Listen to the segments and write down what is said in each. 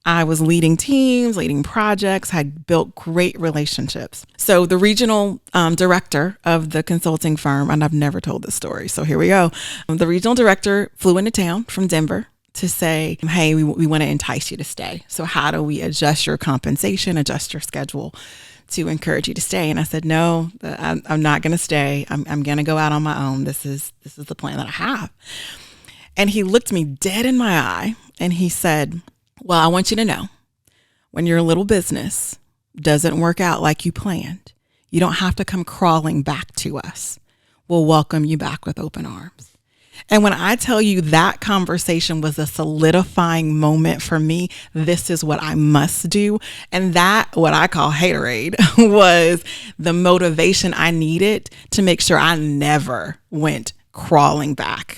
I was leading teams, leading projects, had built great relationships. So the regional director of the consulting firm, and I've never told this story, so here we go. The regional director flew into town from Denver to say, hey, we want to entice you to stay. So how do we adjust your compensation, adjust your schedule to encourage you to stay? And I said, no, I'm not going to stay. I'm going to go out on my own. This is the plan that I have. And he looked me dead in my eye and he said, well, I want you to know, when your little business doesn't work out like you planned, you don't have to come crawling back to us. We'll welcome you back with open arms. And when I tell you that conversation was a solidifying moment for me, this is what I must do. And that, what I call haterade, was the motivation I needed to make sure I never went crawling back.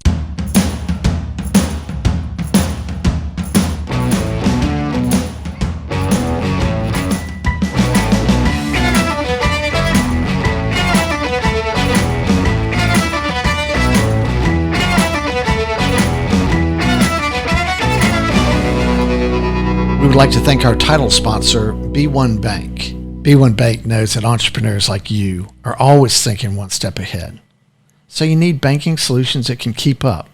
We would like to thank our title sponsor, B1 Bank. B1 Bank knows that entrepreneurs like you are always thinking one step ahead. So you need banking solutions that can keep up.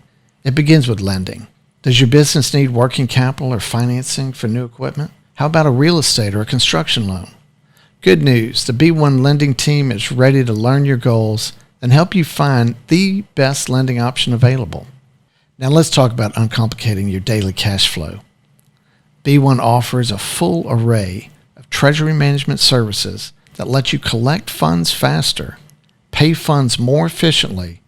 It begins with lending. Does your business need working capital or financing for new equipment? How about a real estate or a construction loan? Good news, the B1 lending team is ready to learn your goals and help you find the best lending option available. Now let's talk about uncomplicating your daily cash flow. B1 offers a full array of treasury management services that let you collect funds faster, pay funds more efficiently,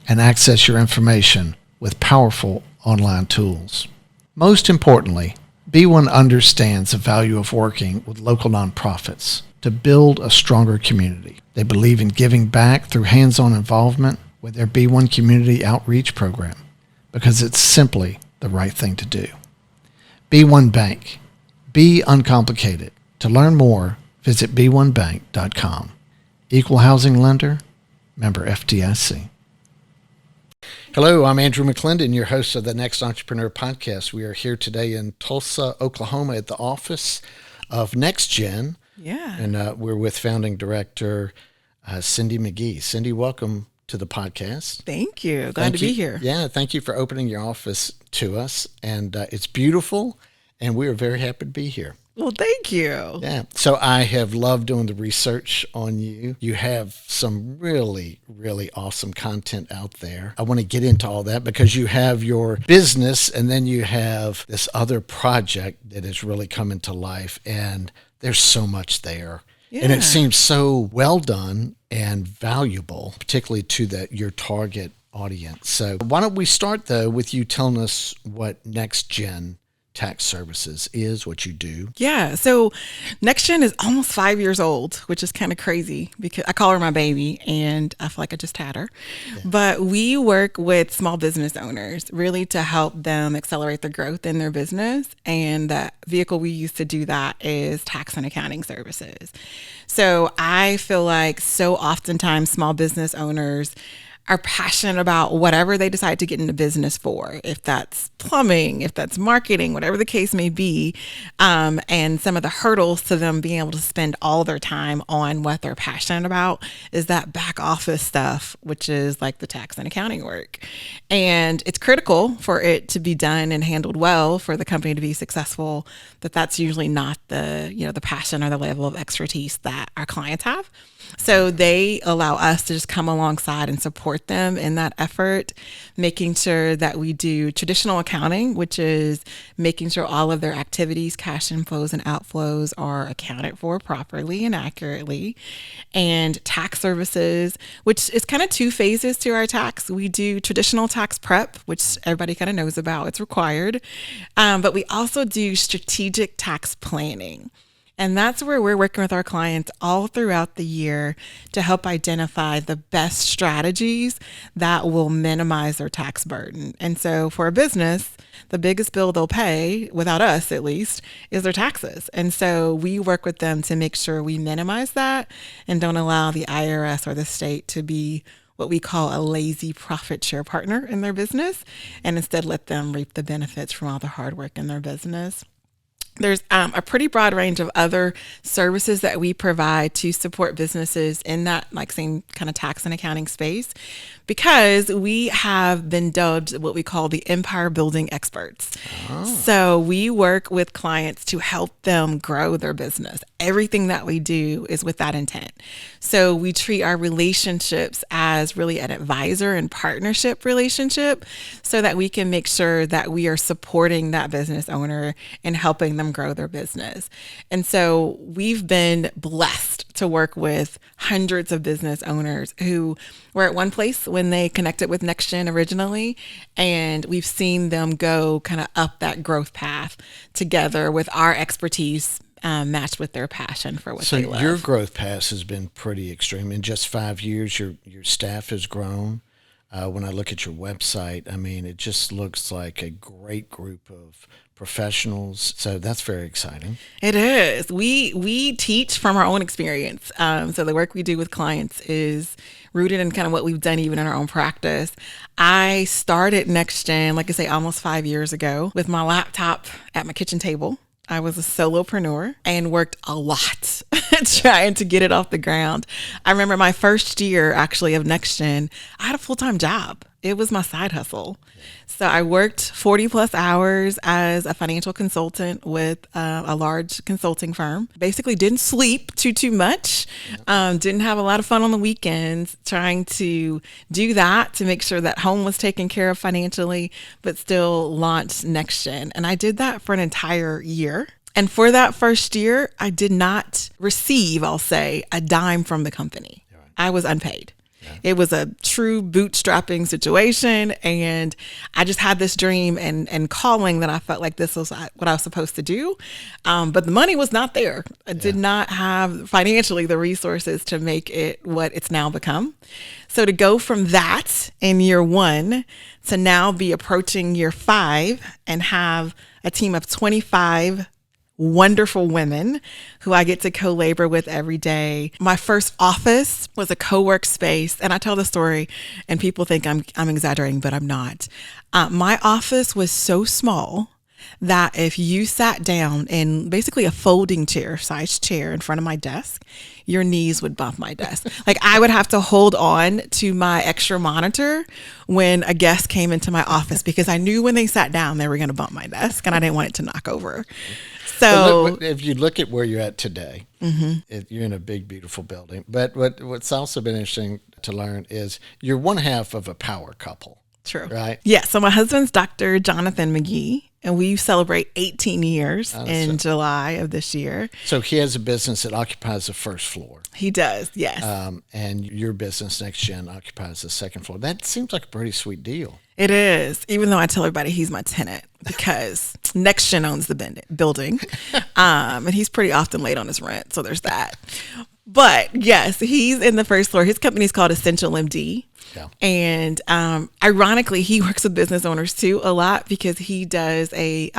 and access your information with powerful online tools. Most importantly, B1 understands the value of working with local nonprofits to build a stronger community. They believe in giving back through hands-on involvement with their B1 Community Outreach Program because it's simply the right thing to do. B1 Bank. Be uncomplicated. To learn more, visit b1bank.com. Equal housing lender, member FDIC. Hello, I'm Andrew McClendon, your host of the Next Entrepreneur Podcast. We are here today in Tulsa, Oklahoma at the office of NextGen. Yeah. And we're with founding director Cindy McGhee. Cindy, welcome to the podcast. Thank you. Glad to be here. Yeah, thank you for opening your office to us. And it's beautiful, and we are very happy to be here. Well, thank you. Yeah. So I have loved doing the research on you. You have some really, really awesome content out there. I want to get into all that because you have your business and then you have this other project that is really coming to life, and there's so much there. Yeah. And it seems so well done and valuable, particularly to your target audience. So why don't we start, though, with you telling us what NextGen Tax Services is, what you do. Yeah. So NextGen is almost 5 years old, which is kind of crazy because I call her my baby and I feel like I just had her. Yeah. But we work with small business owners really to help them accelerate the growth in their business. And the vehicle we use to do that is tax and accounting services. So I feel like so oftentimes small business owners are passionate about whatever they decide to get into business for, if that's plumbing, if that's marketing, whatever the case may be, and some of the hurdles to them being able to spend all their time on what they're passionate about is that back office stuff, which is like the tax and accounting work. And it's critical for it to be done and handled well for the company to be successful, but that's usually not the passion or the level of expertise that our clients have. So they allow us to just come alongside and support them in that effort, making sure that we do traditional accounting, which is making sure all of their activities, cash inflows and outflows are accounted for properly and accurately, and tax services, which is kind of two phases to our tax. We do traditional tax prep, which everybody kind of knows about. It's required. But we also do strategic tax planning. And that's where we're working with our clients all throughout the year to help identify the best strategies that will minimize their tax burden. And so for a business, the biggest bill they'll pay, without us at least, is their taxes. And so we work with them to make sure we minimize that and don't allow the IRS or the state to be what we call a lazy profit share partner in their business, and instead let them reap the benefits from all the hard work in their business. There's a pretty broad range of other services that we provide to support businesses in that like same kind of tax and accounting space, because we have been dubbed what we call the empire building experts. Oh. So we work with clients to help them grow their business. Everything that we do is with that intent. So we treat our relationships as really an advisor and partnership relationship, so that we can make sure that we are supporting that business owner and helping them grow their business. And so we've been blessed to work with hundreds of business owners who were at one place when they connected with NextGen originally, and we've seen them go kind of up that growth path together with our expertise matched with their passion for what they love. So your growth path has been pretty extreme. In just 5 years, your staff has grown. When I look at your website, I mean, it just looks like a great group of professionals. So that's very exciting. It is. We teach from our own experience. So the work we do with clients is rooted in kind of what we've done even in our own practice. I started NextGen, like I say, almost 5 years ago with my laptop at my kitchen table. I was a solopreneur and worked a lot trying to get it off the ground. I remember my first year actually of NextGen, I had a full-time job. It was my side hustle. So I worked 40 plus hours as a financial consultant with a large consulting firm. Basically didn't sleep too much. Didn't have a lot of fun on the weekends, trying to do that to make sure that home was taken care of financially, but still launched NextGen. And I did that for an entire year. And for that first year, I did not receive, I'll say, a dime from the company. I was unpaid. It was a true bootstrapping situation, and I just had this dream and calling that I felt like this was what I was supposed to do. But the money was not there. I did not have financially the resources to make it what it's now become. So to go from that in year one to now be approaching year 5 and have a team of 25 wonderful women who I get to co-labor with every day. My first office was a co-work space, and I tell the story and people think I'm exaggerating, but I'm not. My office was so small that if you sat down in basically a folding chair, size chair in front of my desk, your knees would bump my desk. Like I would have to hold on to my extra monitor when a guest came into my office, because I knew when they sat down, they were going to bump my desk and I didn't want it to knock over. So if you look at where you're at today, you're in a big, beautiful building. But what's also been interesting to learn is you're one half of a power couple. True. Right? Yeah. So my husband's Dr. Jonathan McGhee, and we celebrate 18 years in July of this year. So he has a business that occupies the first floor. He does, yes. And your business, NextGen, occupies the second floor. That seems like a pretty sweet deal. It is, even though I tell everybody he's my tenant, because NextGen owns the building, and he's pretty often late on his rent, so there's that. But yes, he's in the first floor. His company is called Essential MD. Yeah. And ironically, he works with business owners too a lot, because he does a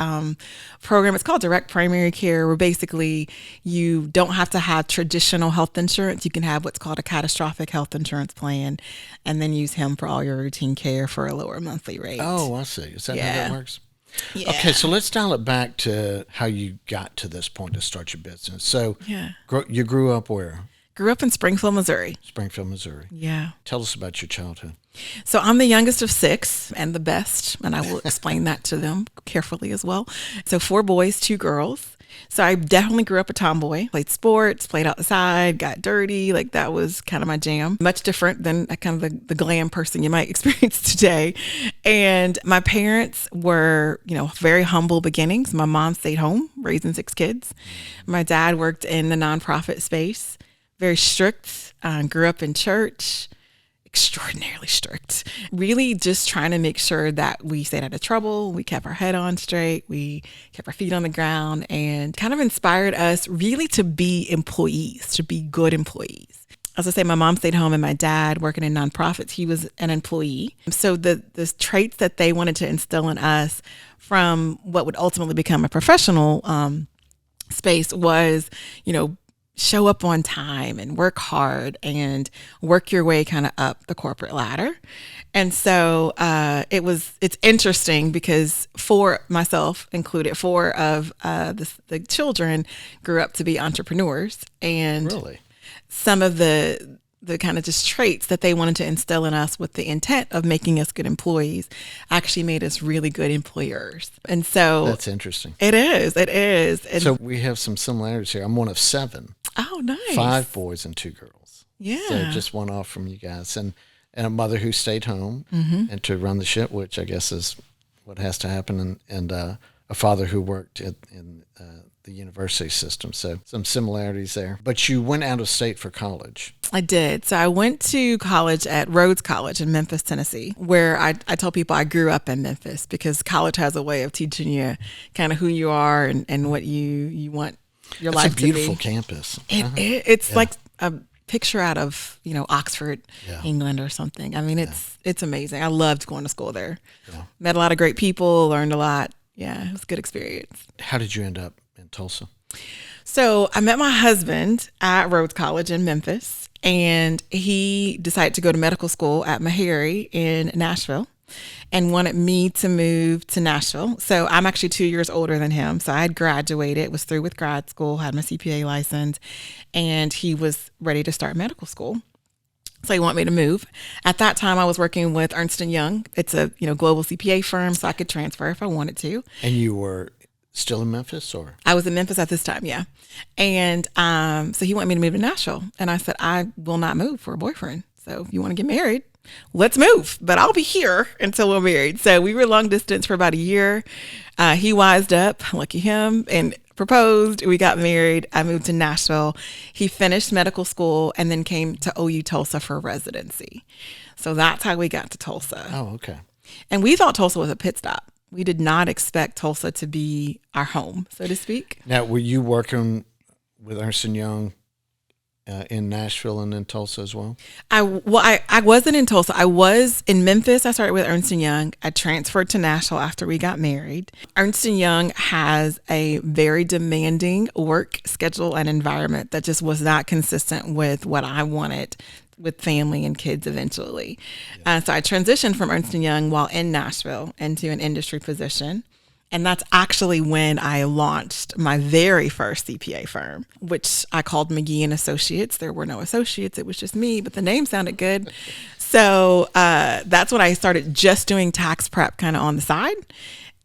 program. It's called Direct Primary Care, where basically you don't have to have traditional health insurance. You can have what's called a catastrophic health insurance plan, and then use him for all your routine care for a lower monthly rate. Oh, I see. Is that how that works? Yeah. Okay, so let's dial it back to how you got to this point to start your business. So you grew up where? Grew up in Springfield, Missouri. Springfield, Missouri. Yeah. Tell us about your childhood. So I'm the youngest of 6 and the best, and I will explain that to them carefully as well. So 4 boys, 2 girls. So I definitely grew up a tomboy, played sports, played outside, got dirty. Like that was kind of my jam. Much different than kind of the glam person you might experience today. And my parents were, very humble beginnings. My mom stayed home raising 6 kids. My dad worked in the nonprofit space, very strict, grew up in church. Extraordinarily strict, really just trying to make sure that we stayed out of trouble. We kept our head on straight. We kept our feet on the ground, and kind of inspired us really to be employees, to be good employees. As I say, my mom stayed home and my dad working in nonprofits, he was an employee. So the traits that they wanted to instill in us from what would ultimately become a professional space was, show up on time and work hard and work your way kind of up the corporate ladder. And so it's interesting because for myself included, four of the children grew up to be entrepreneurs. And Really? some of the kind of just traits that they wanted to instill in us with the intent of making us good employees actually made us really good employers. And so That's interesting. It is. And So we have some similarities here. I'm one of 7. oh, nice. 5 boys and 2 girls. Yeah. So just one off from you guys. And a mother who stayed home and to run the ship, which I guess is what has to happen, and a father who worked in the university system. So some similarities there. But you went out of state for college. I did. So I went to college at Rhodes College in Memphis, Tennessee, where I tell people I grew up in Memphis because college has a way of teaching you kind of who you are and what you want your life to be. It's a beautiful campus. It's like a picture out of, Oxford, Yeah. England or something. I mean, it's amazing. I loved going to school there. Yeah. Met a lot of great people, learned a lot. Yeah, it was a good experience. How did you end up in Tulsa? So I met my husband at Rhodes College in Memphis, and he decided to go to medical school at McGhee in Nashville and wanted me to move to Nashville. So I'm actually 2 years older than him. So I had graduated, was through with grad school, had my CPA license, and he was ready to start medical school. So he wanted me to move. At that time, I was working with Ernst & Young. It's a global CPA firm, so I could transfer if I wanted to. And you were still in Memphis, or? I was in Memphis at this time, yeah. And so he wanted me to move to Nashville. And I said, I will not move for a boyfriend. So if you want to get married, let's move. But I'll be here until we're married. So we were long distance for about a year. He wised up, lucky him, and proposed. We got married. I moved to Nashville. He finished medical school and then came to OU Tulsa for residency. So that's how we got to Tulsa. Oh, okay. And we thought Tulsa was a pit stop. We did not expect Tulsa to be our home, so to speak. Now, were you working with Ernst & Young in Nashville and in Tulsa as well? I wasn't in Tulsa. I was in Memphis. I started with Ernst & Young. I transferred to Nashville after we got married. Ernst & Young has a very demanding work schedule and environment that just was not consistent with what I wanted with family and kids eventually. So I transitioned from Ernst & Young while in Nashville into an industry position. And that's actually when I launched my very first CPA firm, which I called McGhee and Associates. There were no associates. It was just me, but the name sounded good. So that's when I started just doing tax prep kind of on the side.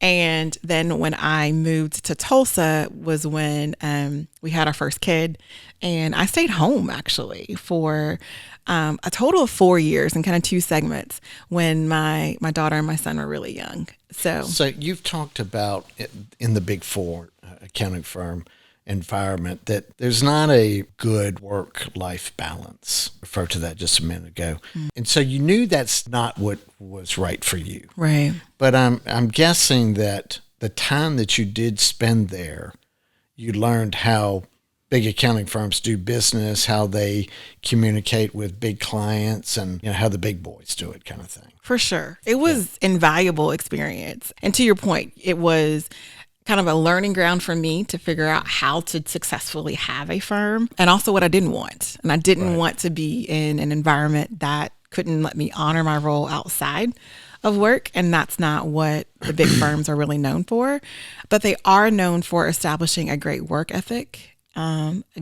And then when I moved to Tulsa was when we had our first kid. And I stayed home actually for a total of 4 years in kind of 2 segments when my daughter and my son were really young. So you've talked about in the Big Four accounting firm environment that there's not a good work-life balance. I referred to that just a minute ago. And so you knew that's not what was right for you. Right. But I'm guessing that the time that you did spend there, you learned how big accounting firms do business, how they communicate with big clients, and how the big boys do it, kind of thing. For sure. It was invaluable experience. And to your point, it was kind of a learning ground for me to figure out how to successfully have a firm and also what I didn't want. And I didn't want to be in an environment that couldn't let me honor my role outside of work. And that's not what the big firms are really known for. But they are known for establishing a great work ethic,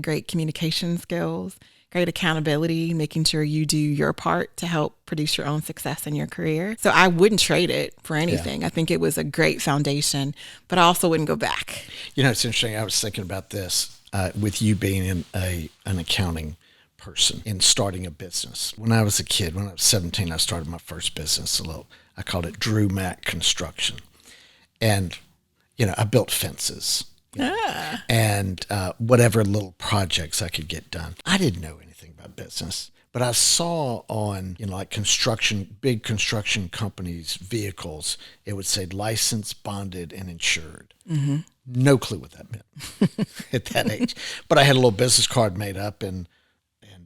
great communication skills, great accountability, making sure you do your part to help produce your own success in your career. So I wouldn't trade it for anything. Yeah. I think it was a great foundation, but I also wouldn't go back. It's interesting. I was thinking about this with you being an accounting person and starting a business. When I was a kid, when I was 17, I started my first business, I called it Drew Mac Construction. And, I built fences. And whatever little projects I could get done. I didn't know anything about business, but I saw on, like big construction companies' vehicles, it would say licensed, bonded, and insured. Mm-hmm. No clue what that meant at that age. But I had a little business card made up, and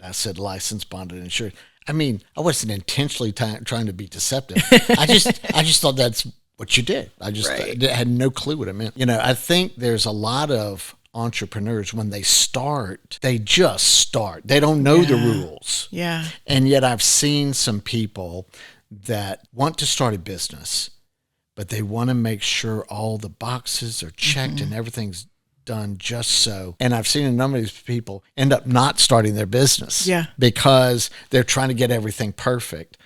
I said licensed, bonded, and insured. I mean, I wasn't intentionally trying to be deceptive. I just thought that's what you did. I just had no clue what it meant. I think there's a lot of entrepreneurs, when they start, they just start. They don't know the rules. Yeah. And yet I've seen some people that want to start a business, but they want to make sure all the boxes are checked and everything's done just so. And I've seen a number of these people end up not starting their business because they're trying to get everything perfect.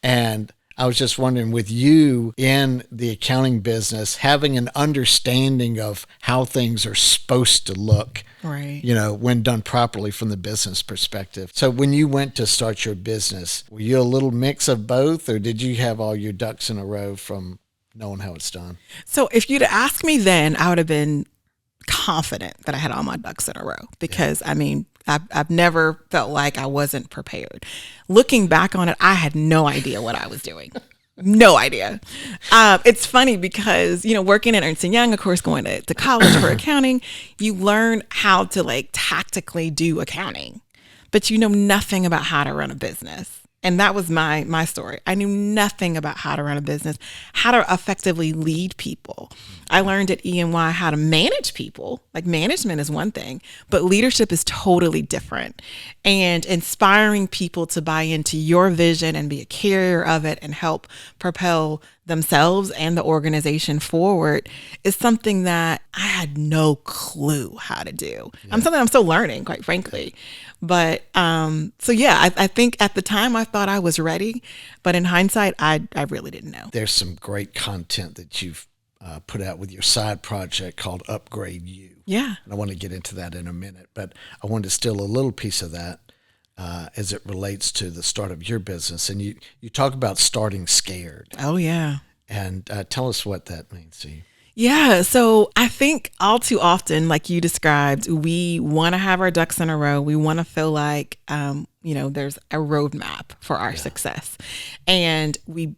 And I was just wondering, with you in the accounting business, having an understanding of how things are supposed to look, right, when done properly from the business perspective. So when you went to start your business, were you a little mix of both, or did you have all your ducks in a row from knowing how it's done? So if you'd asked me then, I would have been confident that I had all my ducks in a row, because I've never felt like I wasn't prepared. Looking back on it, I had no idea what I was doing. No idea. It's funny because, working at Ernst & Young, of course, going to college for accounting, you learn how to tactically do accounting, but you know nothing about how to run a business. And that was my story. I knew nothing about how to run a business, how to effectively lead people. I learned at E&Y how to manage people. Management is one thing, but leadership is totally different. And inspiring people to buy into your vision and be a carrier of it and help propel themselves and the organization forward is something that I had no clue how to do. Something I'm still learning, quite frankly. But I think at the time I thought I was ready, but in hindsight, I really didn't know. There's some great content that you've put out with your side project called Upgrade You. Yeah. And I want to get into that in a minute, but I wanted to steal a little piece of that as it relates to the start of your business. And you talk about starting scared. Oh, yeah. And tell us what that means to you. Yeah. So I think all too often, like you described, we want to have our ducks in a row. We want to feel like, there's a roadmap for our success. And we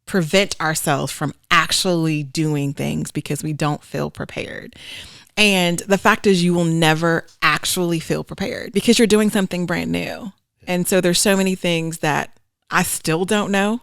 prevent ourselves from actually doing things because we don't feel prepared. And the fact is, you will never actually feel prepared because you're doing something brand new. And so there's so many things that I still don't know.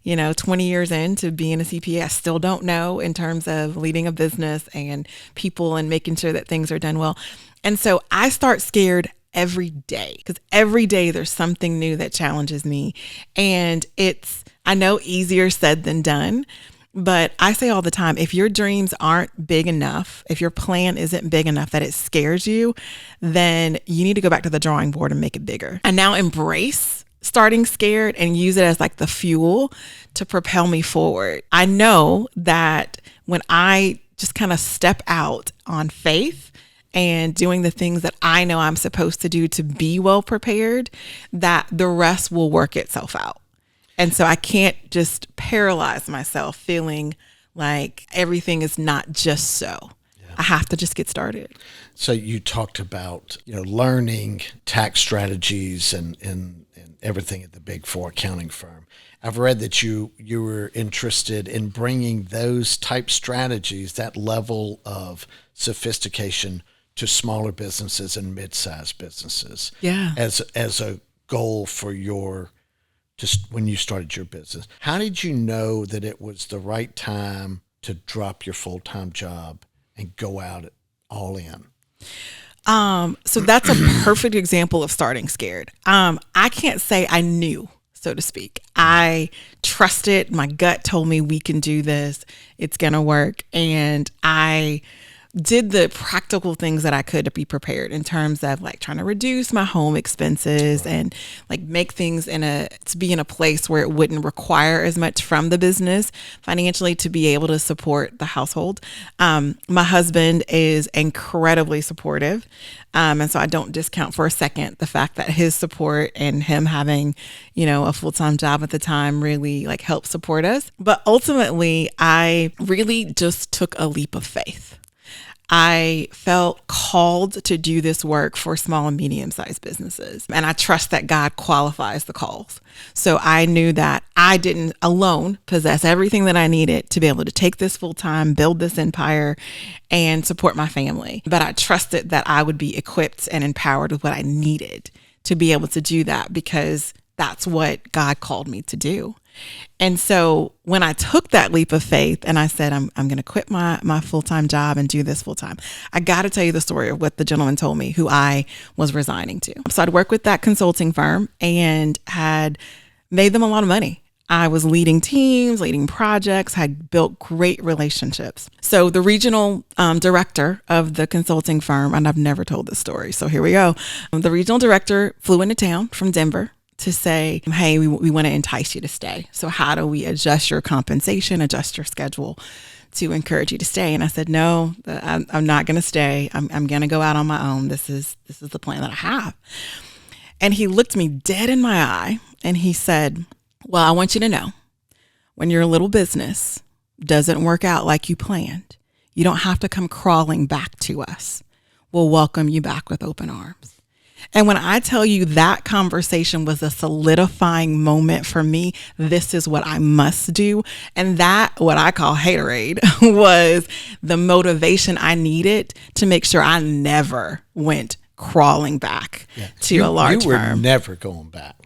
20 years into being a CPA, I still don't know in terms of leading a business and people and making sure that things are done well. And so I start scared every day because every day there's something new that challenges me. And it's, I know, easier said than done. But I say all the time, if your dreams aren't big enough, if your plan isn't big enough that it scares you, then you need to go back to the drawing board and make it bigger. And now embrace starting scared and use it as the fuel to propel me forward. I know that when I just kind of step out on faith and doing the things that I know I'm supposed to do to be well prepared, that the rest will work itself out. And so I can't just paralyze myself feeling like everything is not just so. Yeah. I have to just get started. So you talked about, learning tax strategies and everything at the Big Four accounting firm. I've read that you were interested in bringing those type strategies, that level of sophistication, to smaller businesses and mid-sized businesses. Yeah. As a goal for when you started your business. How did you know that it was the right time to drop your full-time job and go out all in? So that's a perfect example of starting scared. I can't say I knew, so to speak. I trusted, my gut told me we can do this. It's going to work. And I did the practical things that I could to be prepared in terms of trying to reduce my home expenses and make things to be in a place where it wouldn't require as much from the business financially to be able to support the household. My husband is incredibly supportive. And so I don't discount for a second the fact that his support and him having, a full-time job at the time really helped support us. But ultimately, I really just took a leap of faith. I felt called to do this work for small and medium-sized businesses. And I trust that God qualifies the calls. So I knew that I didn't alone possess everything that I needed to be able to take this full-time, build this empire, and support my family. But I trusted that I would be equipped and empowered with what I needed to be able to do that because that's what God called me to do. And so when I took that leap of faith and I said, I'm going to quit my full-time job and do this full-time, I got to tell you the story of what the gentleman told me who I was resigning to. So I'd worked with that consulting firm and had made them a lot of money. I was leading teams, leading projects, had built great relationships. So the regional director of the consulting firm, and I've never told this story, so here we go. The regional director flew into town from Denver to say, hey, we want to entice you to stay. So how do we adjust your compensation, adjust your schedule to encourage you to stay? And I said, no, I'm not going to stay. I'm going to go out on my own. This is the plan that I have. And he looked me dead in my eye and he said, well, I want you to know, when your little business doesn't work out like you planned, you don't have to come crawling back to us. We'll welcome you back with open arms. And when I tell you that conversation was a solidifying moment for me, this is what I must do. And that, what I call haterade, was the motivation I needed to make sure I never went crawling back to a large firm. You were never going back.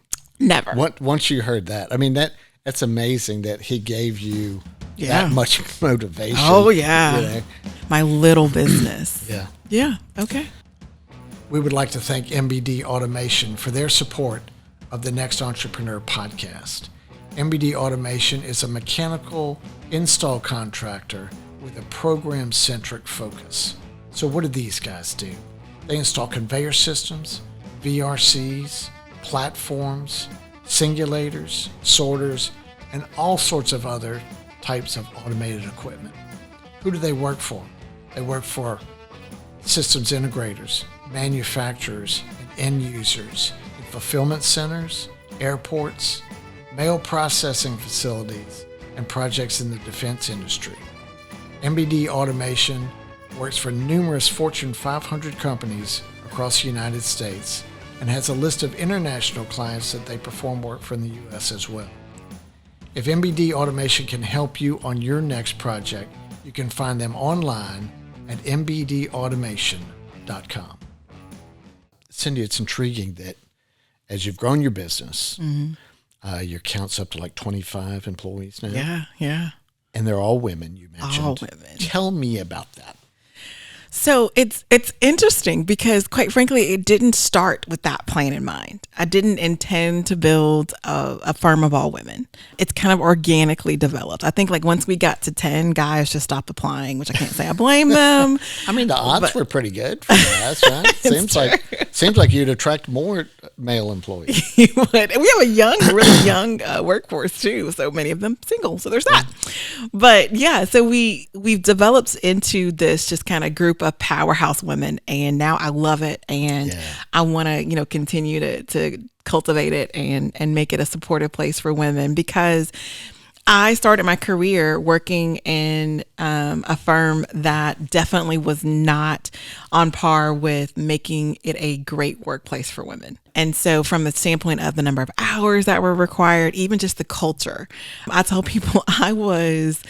Never. Once you heard that, I mean, that's amazing that he gave you that much motivation. Oh, yeah. You know? My little business. Yeah. Yeah. Okay. We would like to thank MBD Automation for their support of the Next Entrepreneur podcast. MBD Automation is a mechanical install contractor with a program-centric focus. So what do these guys do? They install conveyor systems, VRCs, platforms, singulators, sorters, and all sorts of other types of automated equipment. Who do they work for? They work for systems integrators, manufacturers, and end users in fulfillment centers, airports, mail processing facilities, and projects in the defense industry. MBD Automation works for numerous Fortune 500 companies across the United States and has a list of international clients that they perform work for in the U.S. as well. If MBD Automation can help you on your next project, you can find them online at mbdautomation.com. Cindy, it's intriguing that as you've grown your business, your count's up to like 25 employees now. Yeah. And they're all women, you mentioned. All women. Tell me about that. So it's interesting because, quite frankly, it didn't start with that plan in mind. I didn't intend to build a firm of all women. It's kind of organically developed. I think like once we got to 10, guys just stopped applying, which I can't say I blame them. I mean, the odds were pretty good for guys, right? Seems like you'd attract more male employees. You would. And we have a really young workforce too. So many of them single. So there's that. But yeah, so we've developed into this just kind of group of powerhouse women, and now I love it, and I want to continue to cultivate it and make it a supportive place for women, because I started my career working in a firm that definitely was not on par with making it a great workplace for women. And so from the standpoint of the number of hours that were required, even just the culture, I tell people I was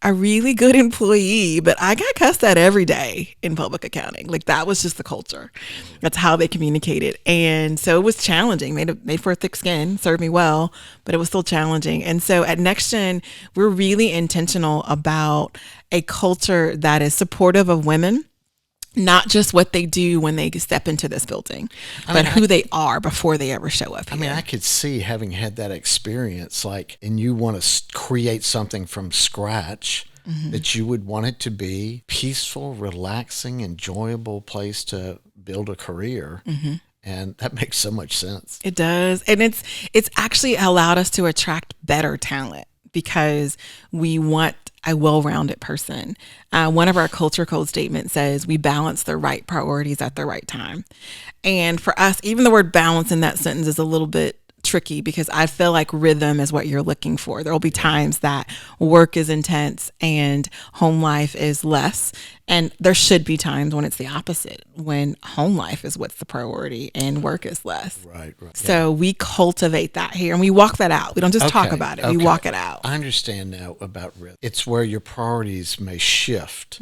a really good employee, but I got cussed at every day in public accounting. Like, that was just the culture. That's how they communicated. And so it was challenging. Made for a thick skin, served me well, but it was still challenging. And so at NextGen, we're really intentional about a culture that is supportive of women, not just what they do when they step into this building, but who they are before they ever show up here. I mean, I could see, having had that experience, and you want to create something from scratch, that you would want it to be peaceful, relaxing, enjoyable place to build a career. And that makes so much sense. It does. And it's actually allowed us to attract better talent, because we want a well-rounded person. One of our culture code statements says we balance the right priorities at the right time. And for us, even the word balance in that sentence is a little bit tricky, because I feel like rhythm is what you're looking for. There will be times that work is intense and home life is less. And there should be times when it's the opposite, when home life is what's the priority and work is less. Right. So we cultivate that here, and we walk that out. We don't just talk about it. We walk it out. I understand now about rhythm. It's where your priorities may shift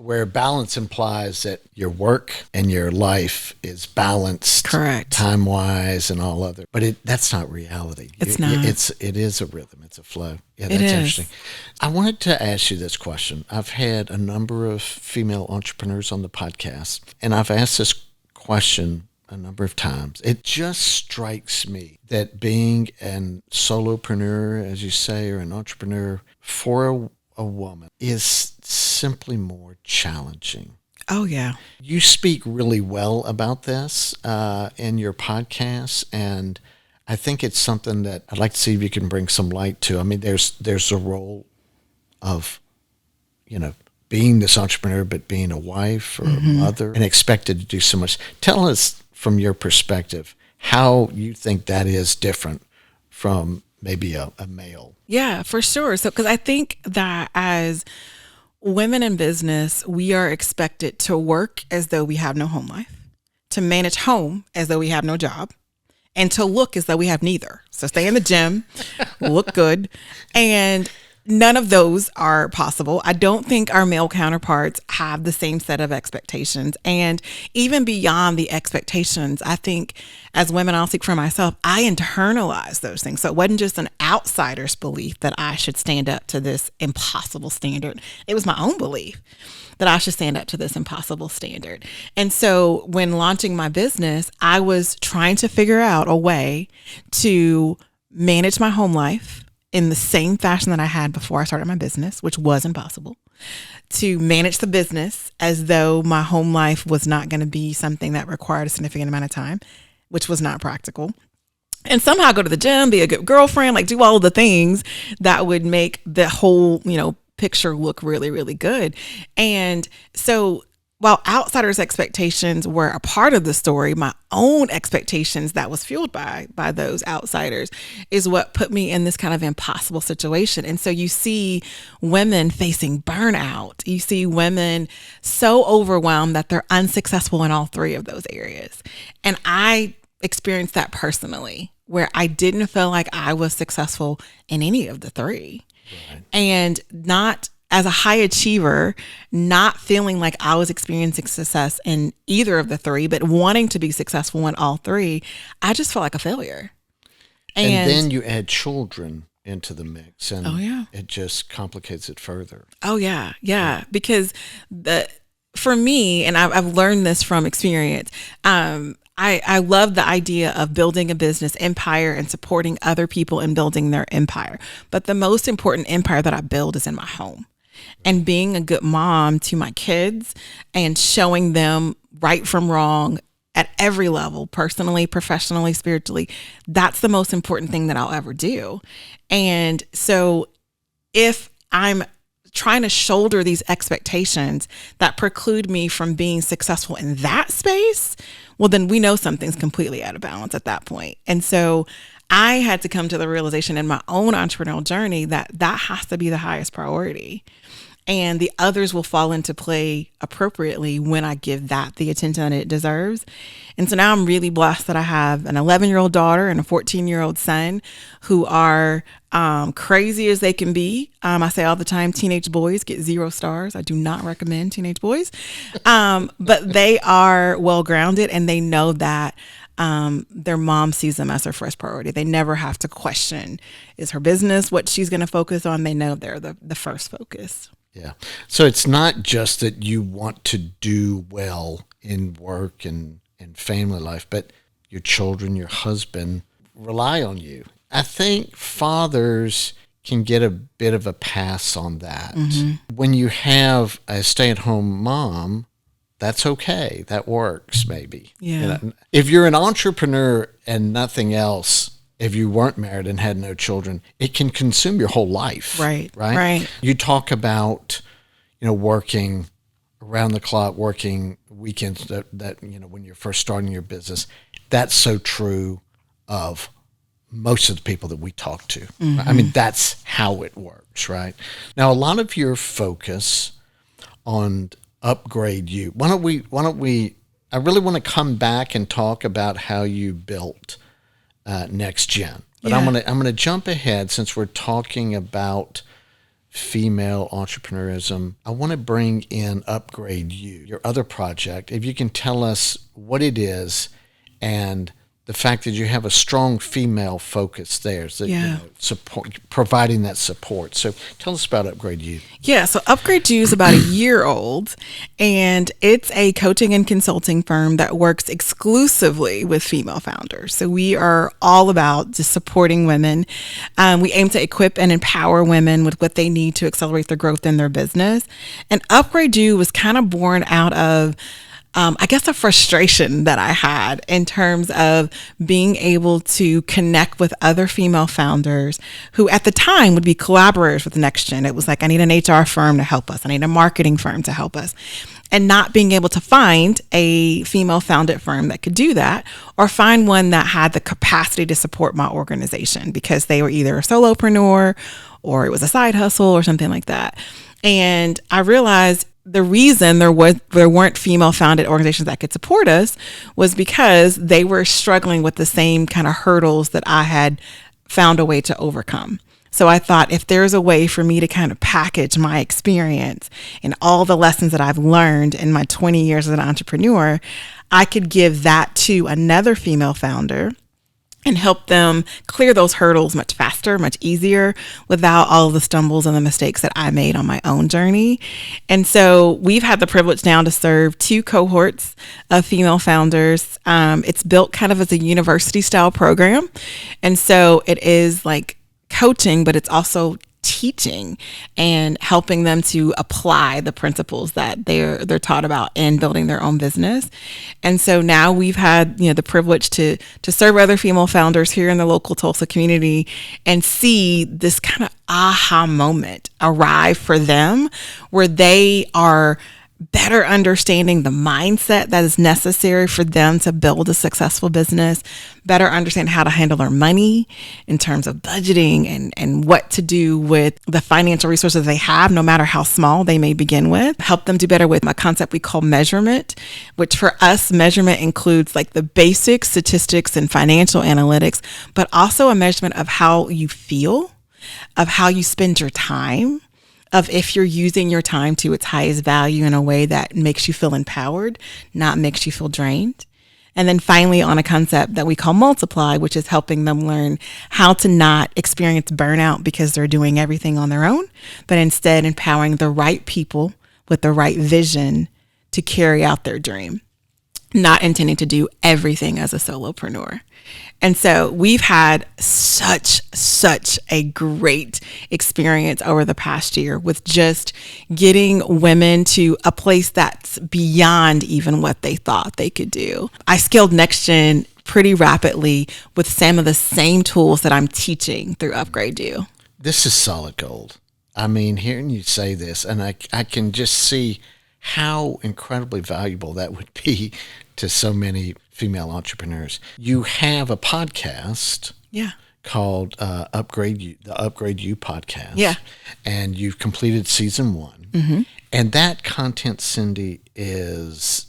where balance implies that your work and your life is balanced, correct, time-wise and all other. But that's not reality. It's not. It is a rhythm. It's a flow. Yeah, It that's is. interesting. I wanted to ask you this question. I've had a number of female entrepreneurs on the podcast, and I've asked this question a number of times. It just strikes me that being an solopreneur, as you say, or an entrepreneur for a woman is simply more challenging. Oh, yeah. You speak really well about this in your podcast, and I think it's something that I'd like to see if you can bring some light to. I mean, there's a role of, being this entrepreneur, but being a wife or a mother and expected to do so much. Tell us from your perspective how you think that is different from maybe a male. Yeah, for sure. So, because I think that as women in business, we are expected to work as though we have no home life, to manage home as though we have no job, and to look as though we have neither. So stay in the gym, look good, and none of those are possible. I don't think our male counterparts have the same set of expectations. And even beyond the expectations, I think as women, I'll speak for myself, I internalized those things. So it wasn't just an outsider's belief that I should stand up to this impossible standard. It was my own belief that I should stand up to this impossible standard. And so when launching my business, I was trying to figure out a way to manage my home life in the same fashion that I had before I started my business, which was impossible, to manage the business as though my home life was not going to be something that required a significant amount of time, which was not practical. And somehow go to the gym, be a good girlfriend, like do all of the things that would make the whole, picture look really, really good. And so while outsiders' expectations were a part of the story, my own expectations that was fueled by those outsiders is what put me in this kind of impossible situation. And so you see women facing burnout. You see women so overwhelmed that they're unsuccessful in all three of those areas. And I experienced that personally, where I didn't feel like I was successful in any of the three. Right. And not as a high achiever, not feeling like I was experiencing success in either of the three, but wanting to be successful in all three, I just felt like a failure. And then you add children into the mix, and it just complicates it further. Oh, yeah. Yeah. Because for me, and I've learned this from experience, I love the idea of building a business empire and supporting other people in building their empire. But the most important empire that I build is in my home. And being a good mom to my kids and showing them right from wrong at every level, personally, professionally, spiritually, that's the most important thing that I'll ever do. And so if I'm trying to shoulder these expectations that preclude me from being successful in that space, well, then we know something's completely out of balance at that point. And so I had to come to the realization in my own entrepreneurial journey that has to be the highest priority. And the others will fall into play appropriately when I give that the attention that it deserves. And so now I'm really blessed that I have an 11-year-old daughter and a 14-year-old son who are crazy as they can be. I say all the time, teenage boys get 0 stars. I do not recommend teenage boys. But they are well-grounded, and they know that their mom sees them as their first priority. They never have to question, is her business what she's going to focus on? They know they're the first focus. Yeah. So it's not just that you want to do well in work and family life, but your children, your husband rely on you. I think fathers can get a bit of a pass on that. Mm-hmm. When you have a stay-at-home mom, that's okay. That works, maybe. Yeah. If you're an entrepreneur and nothing else, if you weren't married and had no children, it can consume your whole life. Right. You talk about, working around the clock, working weekends that when you're first starting your business. That's so true of most of the people that we talk to. Mm-hmm. I mean, that's how it works, right? Now, a lot of your focus on Upgrade You. Why don't we, I really want to come back and talk about how you built NextGen. But I'm going to jump ahead since we're talking about female entrepreneurism, I want to bring in Upgrade You, your other project. If you can tell us what it is and the fact that you have a strong female focus there, so support, providing that support. So tell us about Upgrade You. Yeah, so Upgrade You is about a year old, and it's a coaching and consulting firm that works exclusively with female founders. So we are all about just supporting women. We aim to equip and empower women with what they need to accelerate their growth in their business. And Upgrade You was kind of born out of I guess a frustration that I had in terms of being able to connect with other female founders who at the time would be collaborators with NextGen. It was like, I need an HR firm to help us. I need a marketing firm to help us. And not being able to find a female founded firm that could do that, or find one that had the capacity to support my organization because they were either a solopreneur or it was a side hustle or something like that. And I realized the reason there weren't female founded organizations that could support us was because they were struggling with the same kind of hurdles that I had found a way to overcome. So I thought, if there's a way for me to kind of package my experience and all the lessons that I've learned in my 20 years as an entrepreneur, I could give that to another female founder and help them clear those hurdles much faster, much easier, without all of the stumbles and the mistakes that I made on my own journey. And so we've had the privilege now to serve 2 cohorts of female founders. It's built kind of as a university style program. And so it is like coaching, but it's also teaching and helping them to apply the principles that they're taught about in building their own business. And so now we've had, the privilege to serve other female founders here in the local Tulsa community and see this kind of aha moment arrive for them, where they are better understanding the mindset that is necessary for them to build a successful business, better understand how to handle their money in terms of budgeting and what to do with the financial resources they have, no matter how small they may begin with, help them do better with a concept we call measurement, which for us, measurement includes like the basic statistics and financial analytics, but also a measurement of how you feel, of how you spend your time, of if you're using your time to its highest value in a way that makes you feel empowered, not makes you feel drained. And then finally, on a concept that we call multiply, which is helping them learn how to not experience burnout because they're doing everything on their own, but instead empowering the right people with the right vision to carry out their dream, not intending to do everything as a solopreneur. And so we've had such a great experience over the past year with just getting women to a place that's beyond even what they thought they could do. I scaled NextGen pretty rapidly with some of the same tools that I'm teaching through Upgrade You. This is solid gold. I mean, hearing you say this, and I can just see how incredibly valuable that would be to so many female entrepreneurs. You have a podcast called Upgrade You, the Upgrade You podcast. Yeah. And you've completed season 1. Mm-hmm. And that content, Cindy, is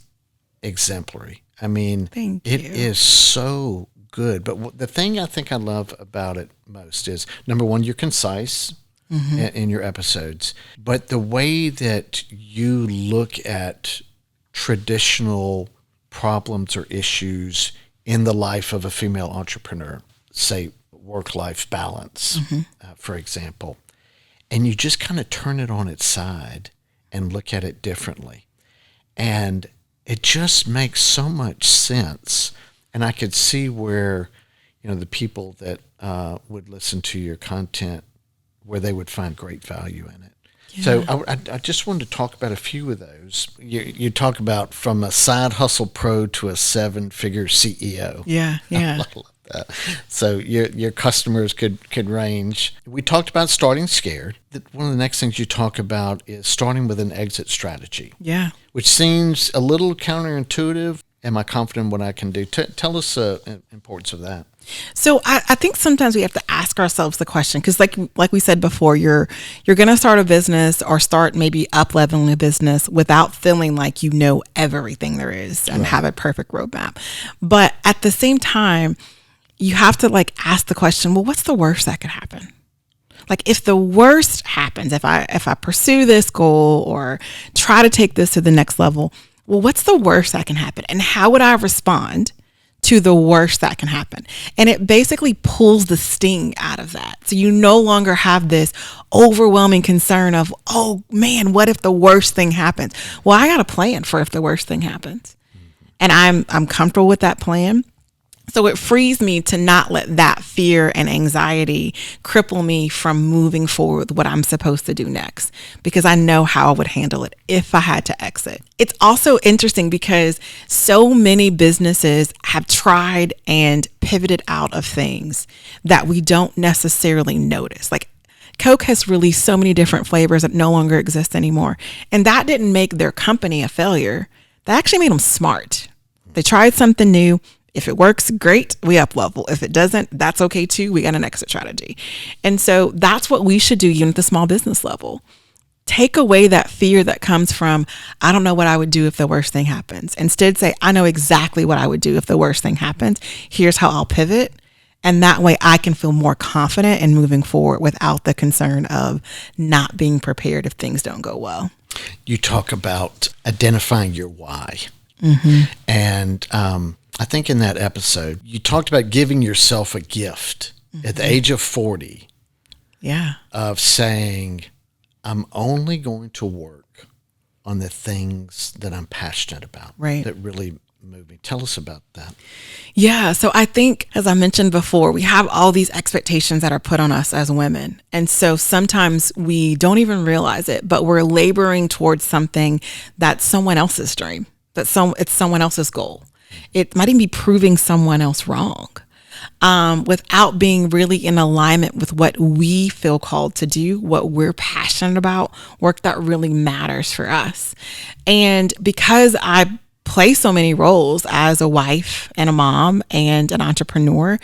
exemplary. I mean, it is so good. But the thing I think I love about it most is, number one, you're concise in your episodes, but the way that you look at traditional problems or issues in the life of a female entrepreneur, say work-life balance, for example, and you just kind of turn it on its side and look at it differently. And it just makes so much sense. And I could see where, the people that would listen to your content, where they would find great value in it. Yeah. So I just wanted to talk about a few of those. You talk about from a side hustle pro to a 7-figure CEO. Yeah. I love that. So your customers could range. We talked about starting scared. One of the next things you talk about is starting with an exit strategy. Yeah. Which seems a little counterintuitive. Am I confident in what I can do? Tell us the importance of that. So I think sometimes we have to ask ourselves the question, because like we said before, you're going to start a business or start maybe up-leveling a business without feeling like you know everything there is and have a perfect roadmap. But at the same time, you have to ask the question, well, what's the worst that could happen? Like if the worst happens, if I pursue this goal or try to take this to the next level, well, what's the worst that can happen? And how would I respond to the worst that can happen? And it basically pulls the sting out of that. So you no longer have this overwhelming concern of, oh man, what if the worst thing happens? Well, I got a plan for if the worst thing happens. And I'm comfortable with that plan. So it frees me to not let that fear and anxiety cripple me from moving forward with what I'm supposed to do next, because I know how I would handle it if I had to exit. It's also interesting because so many businesses have tried and pivoted out of things that we don't necessarily notice. Like Coke has released so many different flavors that no longer exist anymore. And that didn't make their company a failure. That actually made them smart. They tried something new. If it works, great, we up level. If it doesn't, that's okay too. We got an exit strategy. And so that's what we should do even at the small business level. Take away that fear that comes from, I don't know what I would do if the worst thing happens. Instead say, I know exactly what I would do if the worst thing happens. Here's how I'll pivot. And that way I can feel more confident in moving forward without the concern of not being prepared if things don't go well. You talk about identifying your why. And I think in that episode, you talked about giving yourself a gift at the age of 40. Yeah. Of saying, I'm only going to work on the things that I'm passionate about. Right. That really move me. Tell us about that. Yeah. So I think, as I mentioned before, we have all these expectations that are put on us as women. And so sometimes we don't even realize it, but we're laboring towards something that's someone else's dream, it's someone else's goal. It might even be proving someone else wrong, without being really in alignment with what we feel called to do, what we're passionate about, work that really matters for us. And because I play so many roles as a wife and a mom and an entrepreneur,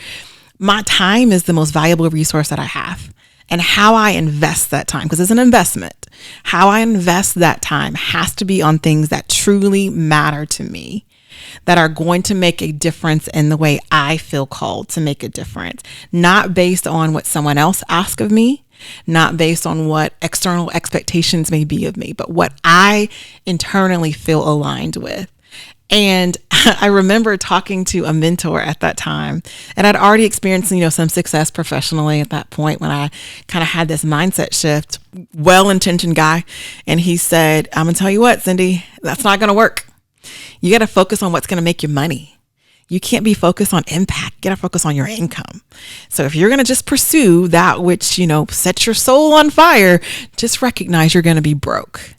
my time is the most valuable resource that I have. And how I invest that time, because it's an investment, how I invest that time has to be on things that truly matter to me, that are going to make a difference in the way I feel called to make a difference, not based on what someone else asks of me, not based on what external expectations may be of me, but what I internally feel aligned with. And I remember talking to a mentor at that time, and I'd already experienced, some success professionally at that point when I kind of had this mindset shift, well-intentioned guy. And he said, I'm going to tell you what, Cindy, that's not going to work. You got to focus on what's going to make you money. You can't be focused on impact. You got to focus on your income. So if you're going to just pursue that which, sets your soul on fire, just recognize you're going to be broke.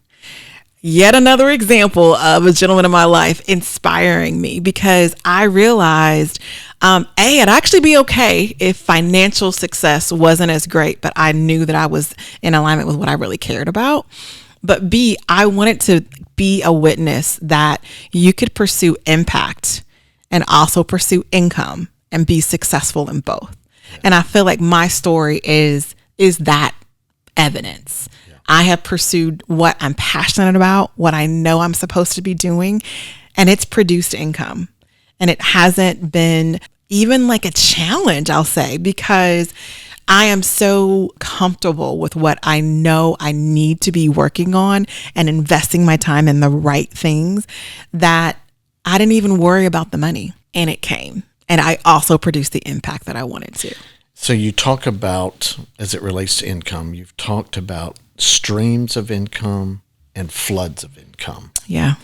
Yet another example of a gentleman in my life inspiring me, because I realized, it'd actually be okay if financial success wasn't as great, but I knew that I was in alignment with what I really cared about. But B, I wanted to be a witness that you could pursue impact and also pursue income and be successful in both. Yeah. And I feel like my story is that evidence. Yeah. I have pursued what I'm passionate about, what I know I'm supposed to be doing, and it's produced income. And it hasn't been even like a challenge, I'll say, because I am so comfortable with what I know I need to be working on and investing my time in the right things that I didn't even worry about the money, and it came. And I also produced the impact that I wanted to. So you talk about, as it relates to income, you've talked about streams of income and floods of income. Yeah.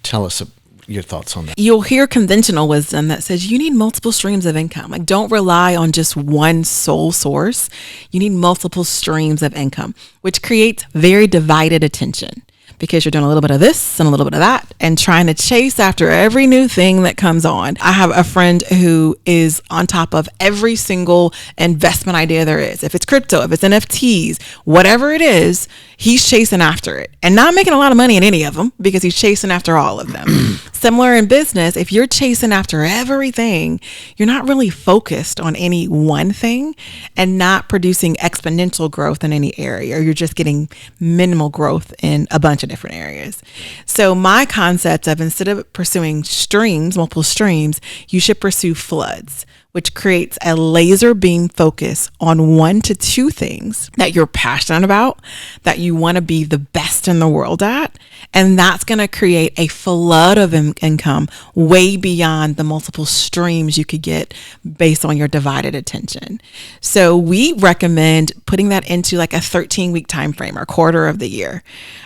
Tell us your thoughts on that. You'll hear conventional wisdom that says you need multiple streams of income. Like, don't rely on just one sole source. You need multiple streams of income, which creates very divided attention, because you're doing a little bit of this and a little bit of that and trying to chase after every new thing that comes on. I have a friend who is on top of every single investment idea there is. If it's crypto, if it's NFTs, whatever it is, he's chasing after it and not making a lot of money in any of them because he's chasing after all of them. Similar in business, if you're chasing after everything, you're not really focused on any one thing and not producing exponential growth in any area. You're just getting minimal growth in a bunch of different areas. So my concept of, instead of pursuing streams, multiple streams, you should pursue floods, which creates a laser beam focus on 1 to 2 things that you're passionate about, that you want to be the best in the world at. And that's going to create a flood of income way beyond the multiple streams you could get based on your divided attention. So we recommend putting that into like a 13-week time frame or quarter of the year.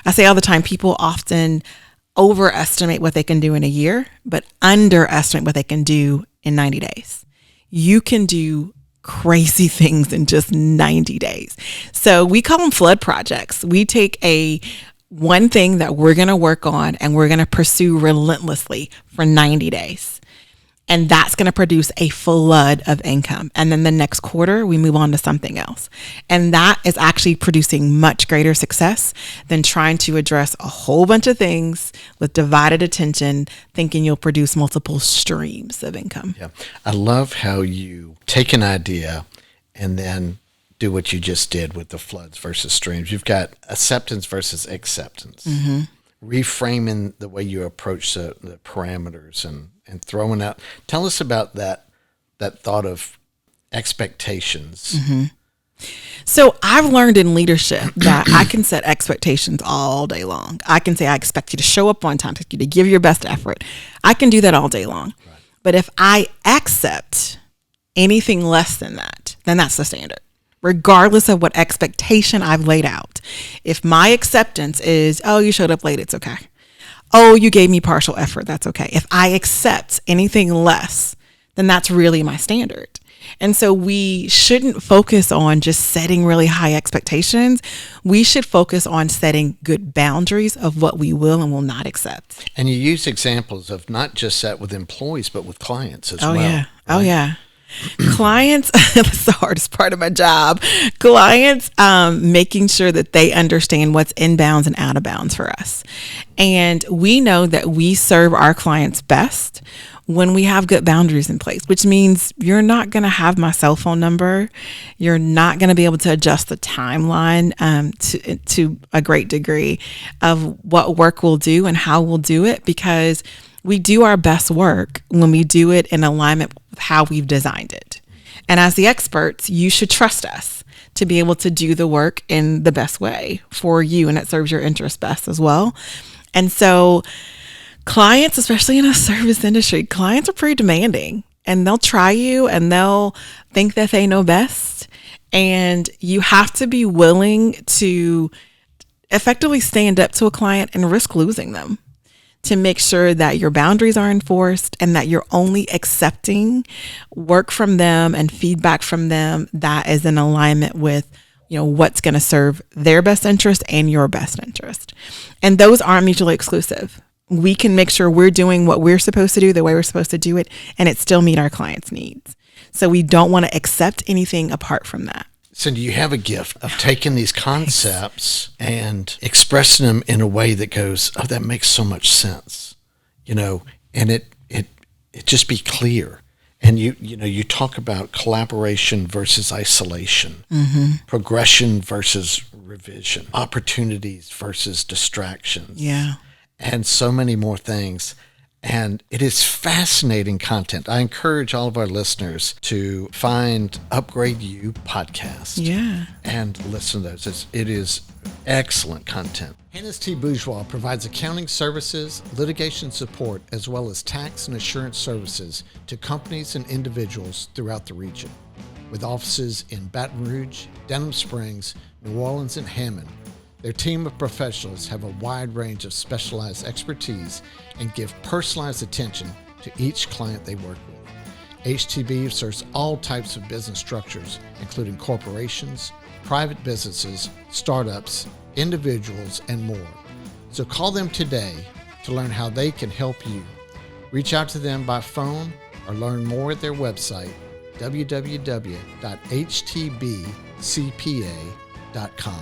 I say all the time, people often overestimate what they can do in a year, but underestimate what they can do in 90 days. You can do crazy things in just 90 days. So we call them flood projects. We take one thing that we're going to work on and we're going to pursue relentlessly for 90 days. And that's going to produce a flood of income. And then the next quarter, we move on to something else. And that is actually producing much greater success than trying to address a whole bunch of things with divided attention, thinking you'll produce multiple streams of income. Yeah. I love how you take an idea and then do what you just did with the floods versus streams. You've got acceptance versus acceptance. Mm-hmm. Reframing the way you approach the parameters and throwing out. Tell us about that thought of expectations. Mm-hmm. So I've learned in leadership that I can set expectations all day long. I can say, I expect you to show up on time, I expect you to give your best effort. I can do that all day long. Right. But if I accept anything less than that, then that's the standard. Regardless of what expectation I've laid out. If my acceptance is, oh, you showed up late, it's okay. Oh, you gave me partial effort, that's okay. If I accept anything less, then that's really my standard. And so we shouldn't focus on just setting really high expectations. We should focus on setting good boundaries of what we will and will not accept. And you use examples of not just that with employees, but with clients as well. Yeah. Right? Oh, yeah. Clients, that's the hardest part of my job. Clients, making sure that they understand what's inbounds and out of bounds for us. And we know that we serve our clients best when we have good boundaries in place, which means you're not going to have my cell phone number. You're not going to be able to adjust the timeline to a great degree of what work we'll do and how we'll do it, because we do our best work when we do it in alignment with how we've designed it. And as the experts, you should trust us to be able to do the work in the best way for you, and it serves your interest best as well. And so clients, especially in a service industry, clients are pretty demanding, and they'll try you and they'll think that they know best. And you have to be willing to effectively stand up to a client and risk losing them, to make sure that your boundaries are enforced and that you're only accepting work from them and feedback from them that is in alignment with, what's going to serve their best interest and your best interest. And those aren't mutually exclusive. We can make sure we're doing what we're supposed to do the way we're supposed to do it, and it still meet our clients' needs. So we don't want to accept anything apart from that. Cindy, you have a gift of taking these concepts and expressing them in a way that goes, oh, that makes so much sense, and it just be clear. And you talk about collaboration versus isolation, mm-hmm. progression versus revision, opportunities versus distractions. Yeah. And so many more things. And it is fascinating content. I encourage all of our listeners to find Upgrade You podcast. Yeah. And listen to those. It is excellent content. Hannis T. Bourgeous provides accounting services, litigation support, as well as tax and assurance services to companies and individuals throughout the region. With offices in Baton Rouge, Denham Springs, New Orleans, and Hammond, their team of professionals have a wide range of specialized expertise and give personalized attention to each client they work with. HTB serves all types of business structures, including corporations, private businesses, startups, individuals, and more. So call them today to learn how they can help you. Reach out to them by phone or learn more at their website, www.htbcpa.com.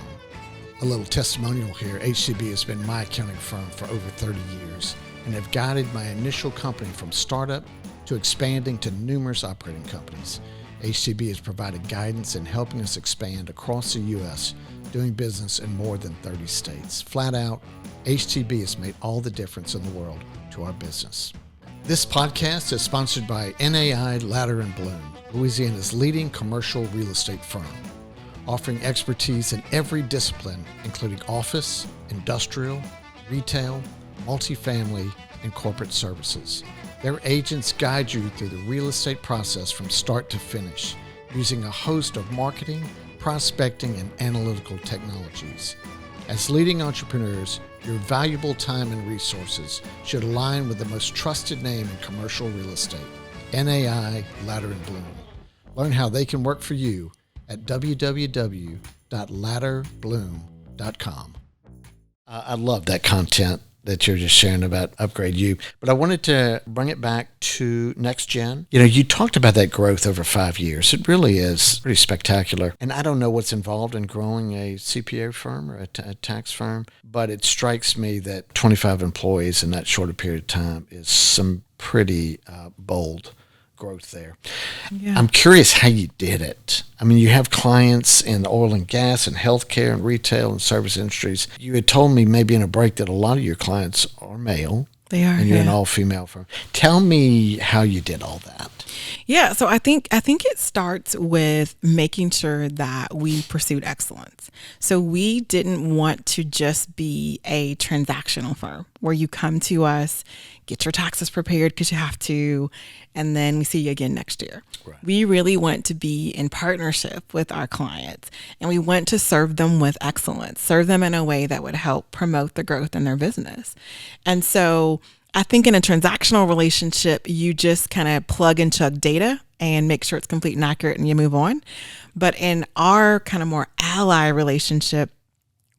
A little testimonial here. HTB has been my accounting firm for over 30 years and have guided my initial company from startup to expanding to numerous operating companies. HTB has provided guidance in helping us expand across the U.S., doing business in more than 30 states. Flat out, HTB has made all the difference in the world to our business. This podcast is sponsored by NAI Latter Blum. Louisiana's leading commercial real estate firm, offering expertise in every discipline, including office, industrial, retail, multifamily, and corporate services. Their agents guide you through the real estate process from start to finish, using a host of marketing, prospecting, and analytical technologies. As leading entrepreneurs, your valuable time and resources should align with the most trusted name in commercial real estate, NAI Latter Blum. Learn how they can work for you at www.latterblum.com. I love that content that you're just sharing about Upgrade You. But I wanted to bring it back to NextGen. You talked about that growth over 5 years. It really is pretty spectacular. And I don't know what's involved in growing a CPA firm or a tax firm, but it strikes me that 25 employees in that shorter period of time is some pretty bold growth there. Yeah. I'm curious how you did it. I mean, you have clients in oil and gas and healthcare and retail and service industries. You had told me maybe in a break that a lot of your clients are male. They are. And you're an all-female firm. Tell me how you did all that. Yeah, so I think it starts with making sure that we pursued excellence. So we didn't want to just be a transactional firm where you come to us, get your taxes prepared because you have to, and then we see you again next year. Right. We really want to be in partnership with our clients, and we want to serve them with excellence, serve them in a way that would help promote the growth in their business. And so I think in a transactional relationship, you just kind of plug and chug data and make sure it's complete and accurate and you move on. But in our kind of more ally relationship,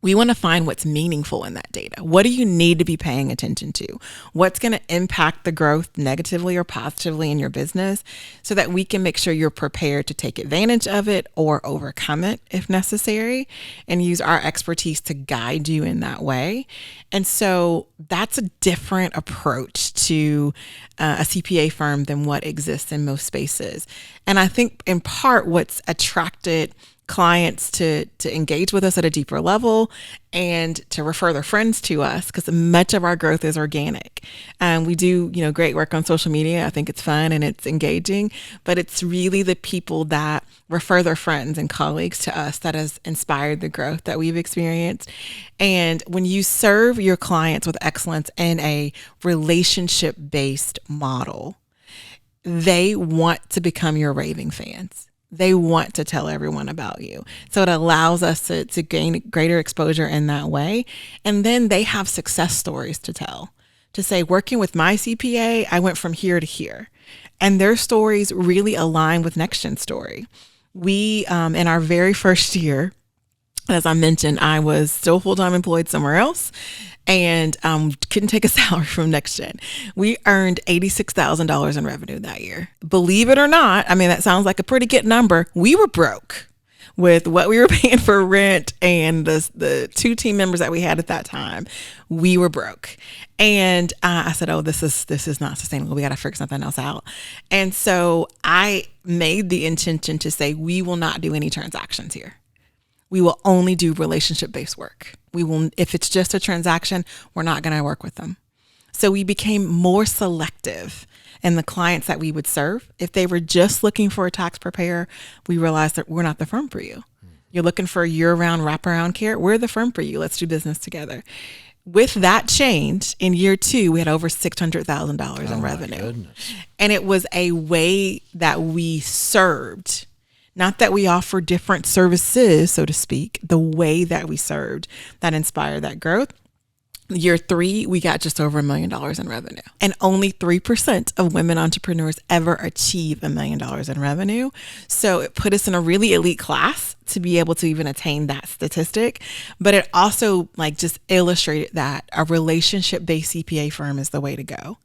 we want to find what's meaningful in that data. What do you need to be paying attention to? What's going to impact the growth negatively or positively in your business so that we can make sure you're prepared to take advantage of it or overcome it if necessary, and use our expertise to guide you in that way. And so that's a different approach to a CPA firm than what exists in most spaces. And I think in part what's attracted clients to engage with us at a deeper level and to refer their friends to us, because much of our growth is organic. We do, great work on social media. I think it's fun and it's engaging, but it's really the people that refer their friends and colleagues to us that has inspired the growth that we've experienced. And when you serve your clients with excellence in a relationship-based model, they want to become your raving fans. They want to tell everyone about you. So it allows us to gain greater exposure in that way. And then they have success stories to tell, to say, working with my CPA, I went from here to here. And their stories really align with NextGen's story. We, in our very first year, as I mentioned, I was still full-time employed somewhere else and couldn't take a salary from NextGen. We earned $86,000 in revenue that year. Believe it or not, I mean, that sounds like a pretty good number. We were broke with what we were paying for rent and the two team members that we had at that time. We were broke. And I said, oh, this is not sustainable. We got to figure something else out. And so I made the intention to say, we will not do any transactions here. We will only do relationship-based work. We will, if it's just a transaction, we're not going to work with them. So we became more selective in the clients that we would serve. If they were just looking for a tax preparer, we realized that we're not the firm for you. You're looking for year-round wraparound care. We're the firm for you. Let's do business together. With that change, in year 2, we had over $600,000 in revenue. Goodness. And it was a way that we served. Not that we offer different services, so to speak, the way that we served that inspired that growth. Year 3, we got just over $1 million in revenue. And only 3% of women entrepreneurs ever achieve $1 million in revenue. So it put us in a really elite class to be able to even attain that statistic. But it also just illustrated that a relationship-based CPA firm is the way to go.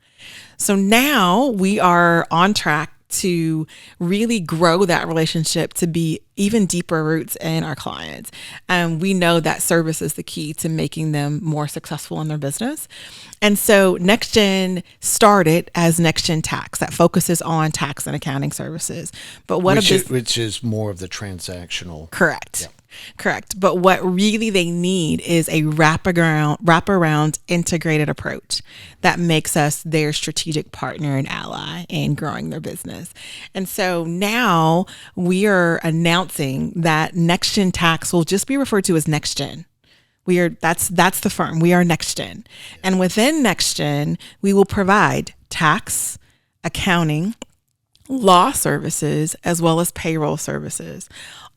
So now we are on track to really grow that relationship to be even deeper roots in our clients. We know that service is the key to making them more successful in their business. And so NextGen started as NextGen Tax, that focuses on tax and accounting services. But which is more of the transactional. Correct. Yeah. Correct. But what really they need is a wraparound integrated approach that makes us their strategic partner and ally in growing their business. And so now we are announcing that NextGen Tax will just be referred to as NextGen. That's the firm. We are NextGen. And within NextGen, we will provide tax, accounting, law services, as well as payroll services,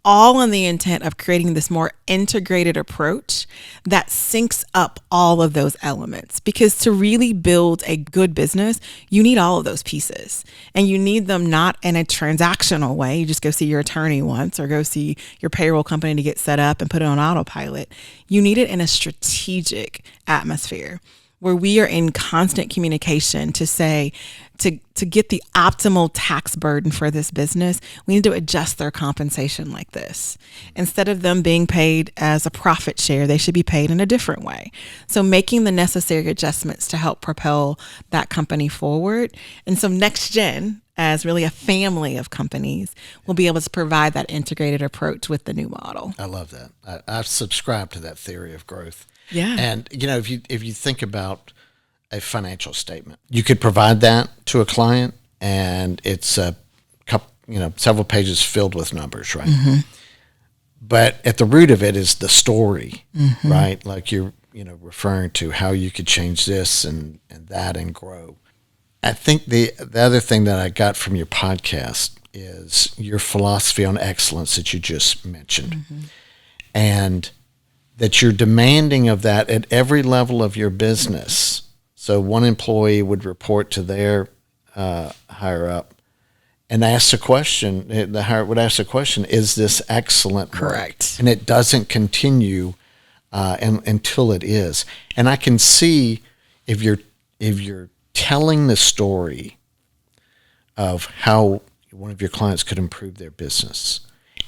all in the intent of creating this more integrated approach that syncs up all of those elements. Because to really build a good business, you need all of those pieces, and you need them not in a transactional way. You just go see your attorney once or go see your payroll company to get set up and put it on autopilot. You need it in a strategic atmosphere where we are in constant communication to say, to get the optimal tax burden for this business, we need to adjust their compensation like this. Instead of them being paid as a profit share, they should be paid in a different way. So making the necessary adjustments to help propel that company forward. And so NextGen, as really a family of companies, will be able to provide that integrated approach with the new model. I love that. I subscribe to that theory of growth. Yeah. And, if you think about a financial statement, you could provide that to a client and it's a couple, several pages filled with numbers, right? Mm-hmm. But at the root of it is the story, mm-hmm. right? Like you're, referring to how you could change this and that and grow. I think the other thing that I got from your podcast is your philosophy on excellence that you just mentioned. Mm-hmm. And that you're demanding of that at every level of your business. So one employee would report to their higher up and ask the question, the higher up would ask the question, is this excellent work? Correct. And it doesn't continue until it is. And I can see if you're telling the story of how one of your clients could improve their business,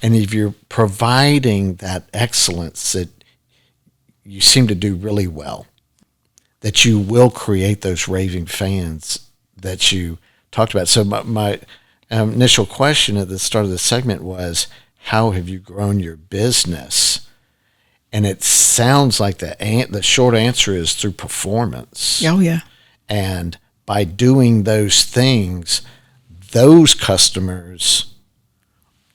and if you're providing that excellence that you seem to do really well, that you will create those raving fans that you talked about. So my initial question at the start of the segment was, how have you grown your business? And it sounds like the short answer is through performance. Oh, yeah. And by doing those things, those customers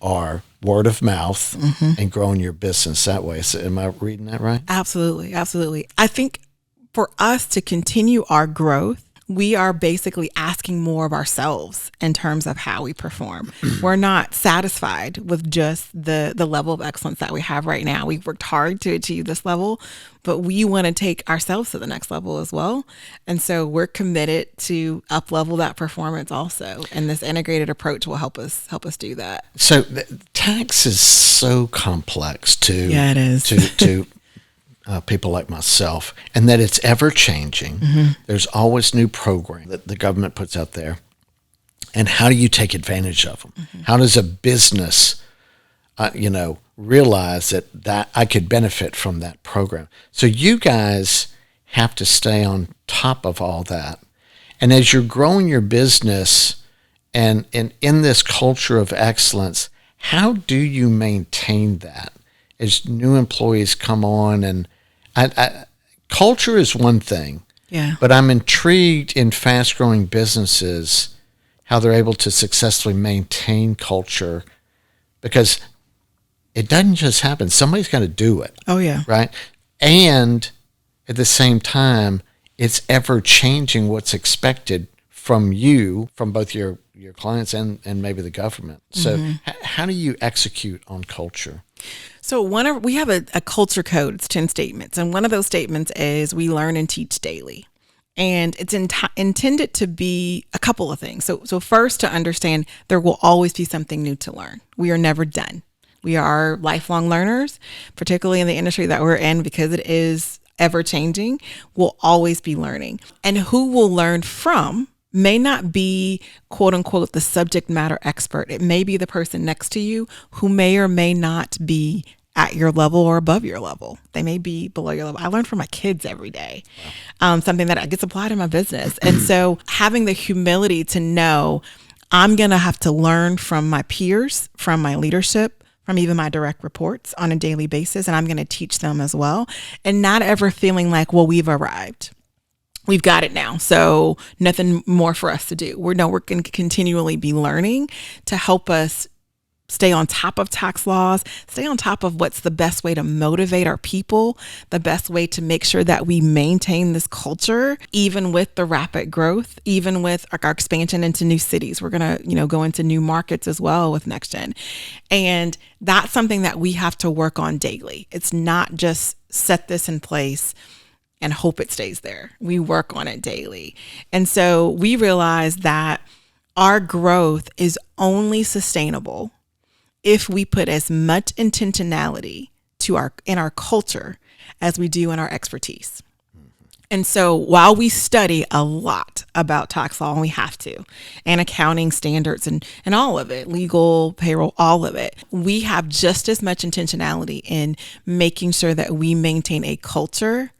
are word of mouth, mm-hmm. and growing your business that way. So am I reading that right? Absolutely. Absolutely. I think for us to continue our growth, we are basically asking more of ourselves in terms of how we perform. We're not satisfied with just the level of excellence that we have right now. We've worked hard to achieve this level, but we want to take ourselves to the next level as well. And so we're committed to up-level that performance also. And this integrated approach will help us do that. So tax is so complex yeah, it is. to people like myself, and that it's ever changing. Mm-hmm. There's always new programs that the government puts out there. And how do you take advantage of them? Mm-hmm. How does a business, realize that I could benefit from that program? So you guys have to stay on top of all that. And as you're growing your business and in this culture of excellence, how do you maintain that as new employees come on? And culture is one thing, yeah, but I'm intrigued in fast-growing businesses how they're able to successfully maintain culture, because it doesn't just happen. Somebody's got to do it. Oh, yeah. Right? And at the same time, it's ever changing what's expected from you, from both your clients and maybe the government. So mm-hmm. How do you execute on culture? So we have a culture code. It's 10 statements. And one of those statements is we learn and teach daily. And it's intended to be a couple of things. So first, to understand there will always be something new to learn. We are never done. We are lifelong learners, particularly in the industry that we're in, because it is ever changing. We'll always be learning. And who we'll learn from may not be, quote unquote, the subject matter expert. It may be the person next to you who may or may not be at your level or above your level. They may be below your level. I learn from my kids every day, something that gets applied in my business. And so having the humility to know I'm going to have to learn from my peers, from my leadership, from even my direct reports on a daily basis, and I'm going to teach them as well, and not ever feeling like, well, we've arrived. We've got it now, so nothing more for us to do. We're going to continually be learning to help us stay on top of tax laws, stay on top of what's the best way to motivate our people, the best way to make sure that we maintain this culture, even with the rapid growth, even with our expansion into new cities. We're going to, go into new markets as well with NextGen. And that's something that we have to work on daily. It's not just set this in place and hope it stays there. We work on it daily. And so we realize that our growth is only sustainable if we put as much intentionality in our culture as we do in our expertise. And so while we study a lot about tax law, and we have to, and accounting standards and all of it, legal, payroll, all of it, we have just as much intentionality in making sure that we maintain a culture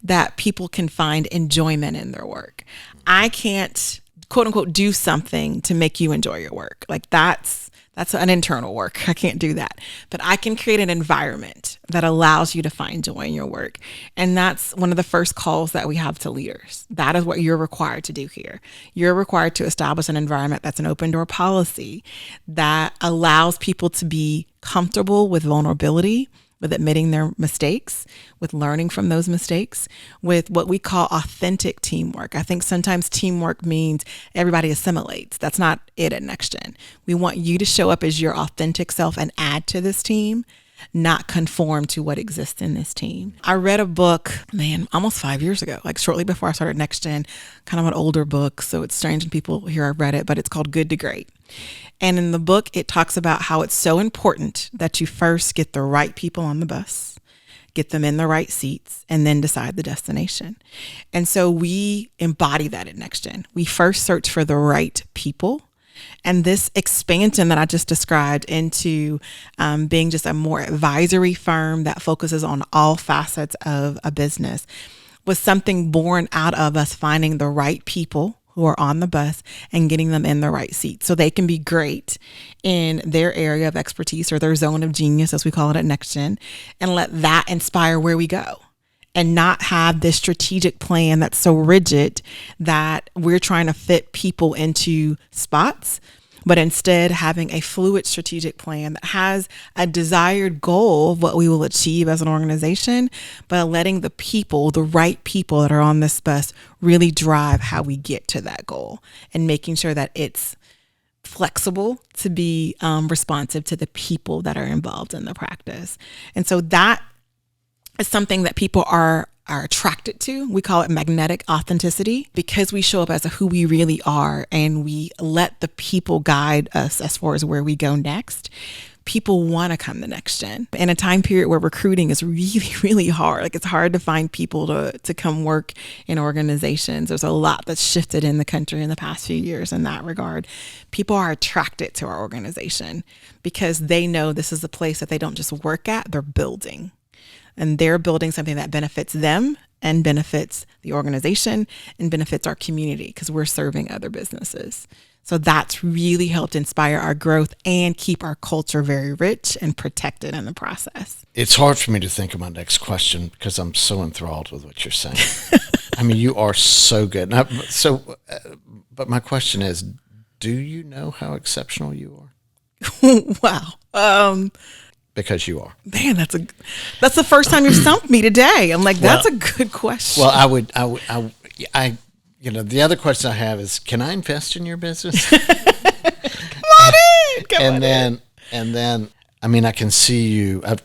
that people can find enjoyment in their work. I can't, quote unquote, do something to make you enjoy your work. Like that's an internal work. I can't do that. But I can create an environment that allows you to find joy in your work. And that's one of the first calls that we have to leaders. That is what you're required to do here. You're required to establish an environment that's an open door policy that allows people to be comfortable with vulnerability, with admitting their mistakes, with learning from those mistakes, with what we call authentic teamwork. I think sometimes teamwork means everybody assimilates. That's not it at NextGen. We want you to show up as your authentic self and add to this team, not conform to what exists in this team. I read a book, almost 5 years ago, like shortly before I started NextGen, kind of an older book. So it's strange when people hear I've read it, but it's called Good to Great. And in the book, it talks about how it's so important that you first get the right people on the bus, get them in the right seats, and then decide the destination. And so we embody that at NextGen. We first search for the right people. And this expansion that I just described into being just a more advisory firm that focuses on all facets of a business was something born out of us finding the right people who are on the bus and getting them in the right seat so they can be great in their area of expertise or their zone of genius, as we call it at NextGen, and let that inspire where we go. And not have this strategic plan that's so rigid that we're trying to fit people into spots, but instead having a fluid strategic plan that has a desired goal of what we will achieve as an organization, but letting the people, the right people that are on this bus, really drive how we get to that goal and making sure that it's flexible to be responsive to the people that are involved in the practice. And so that is something that people are attracted to. We call it magnetic authenticity because we show up as who we really are and we let the people guide us as far as where we go next. People want to come to NextGen in a time period where recruiting is really, really hard. Like it's hard to find people to come work in organizations. There's a lot that's shifted in the country in the past few years in that regard. People are attracted to our organization because they know this is a place that they don't just work at, they're building. And they're building something that benefits them and benefits the organization and benefits our community because we're serving other businesses. So that's really helped inspire our growth and keep our culture very rich and protected in the process. It's hard for me to think of my next question because I'm so enthralled with what you're saying. I mean, you are so good. But my question is, do you know how exceptional you are? Wow. Because you are. Man, that's the first time you've stumped me today. I'm like, that's a good question. Well, I the other question I have is, can I invest in your business? Come on in. And then, I mean, I can see you. I've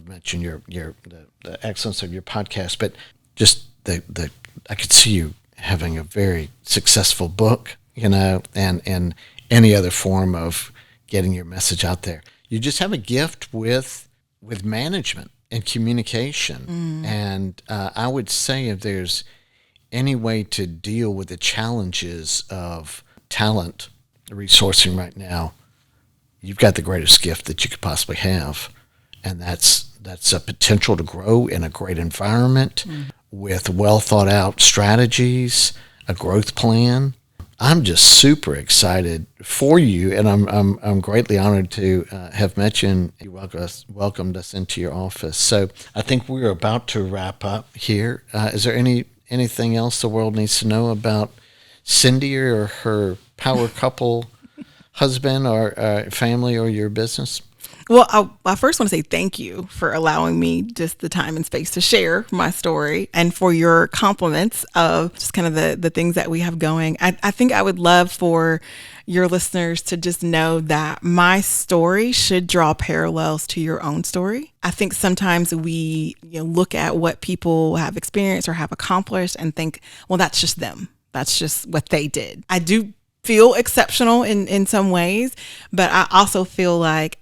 mentioned the excellence of your podcast, but just I could see you having a very successful book, and any other form of getting your message out there. You just have a gift with management and communication. And I would say if there's any way to deal with the challenges of talent resourcing right now, you've got the greatest gift that you could possibly have. And that's a potential to grow in a great environment with well thought out strategies, a growth plan. I'm just super excited for you, and I'm greatly honored to have met you, and you welcomed us into your office. So I think we're about to wrap up here. Is there anything else the world needs to know about Cindy or her power couple husband or family or your business? Well, I first want to say thank you for allowing me just the time and space to share my story, and for your compliments of just kind of the things that we have going. I think I would love for your listeners to just know that my story should draw parallels to your own story. I think sometimes we look at what people have experienced or have accomplished and think, well, that's just them. That's just what they did. I do feel exceptional in some ways, but I also feel like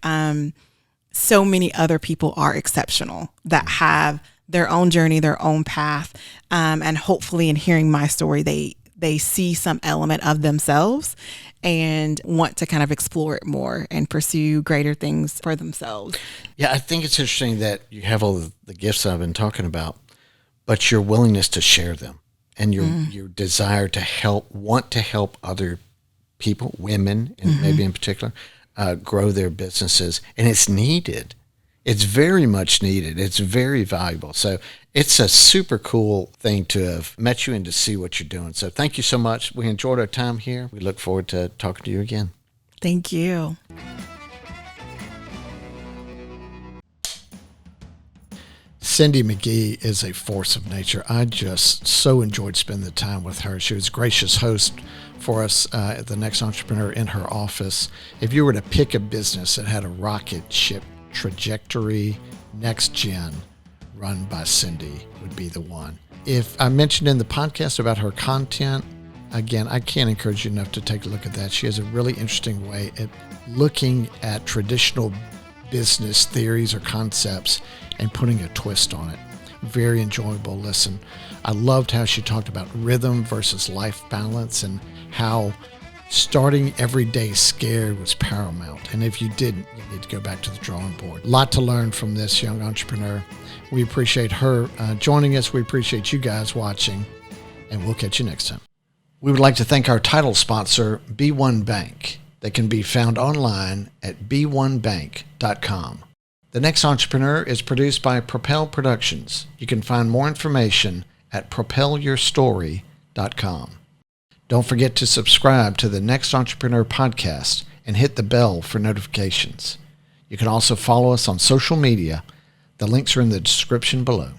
so many other people are exceptional that have their own journey, their own path, and hopefully in hearing my story, they see some element of themselves and want to kind of explore it more and pursue greater things for themselves. Yeah, I think it's interesting that you have all the gifts I've been talking about, but your willingness to share them and your desire to want to help other people, women, and maybe in particular, grow their businesses. And it's needed. It's very much needed. It's very valuable. So it's a super cool thing to have met you and to see what you're doing. So thank you so much. We enjoyed our time here. We look forward to talking to you again. Thank you. Cindy McGhee is a force of nature. I just so enjoyed spending the time with her. She was a gracious host for us at the Next Entrepreneur in her office. If you were to pick a business that had a rocket ship trajectory, NextGen, run by Cindy would be the one. If I mentioned in the podcast about her content, again, I can't encourage you enough to take a look at that. She has a really interesting way at looking at traditional business theories or concepts and putting a twist on it. Very enjoyable listen. I loved how she talked about rhythm versus life balance and how starting every day scared was paramount. And if you didn't, you need to go back to the drawing board. A lot to learn from this young entrepreneur. We appreciate her joining us. We appreciate you guys watching, and we'll catch you next time. We would like to thank our title sponsor, B1 Bank. They can be found online at b1bank.com. The Next Entrepreneur is produced by Propel Productions. You can find more information at propelyourstory.com. Don't forget to subscribe to the Next Entrepreneur podcast and hit the bell for notifications. You can also follow us on social media. The links are in the description below.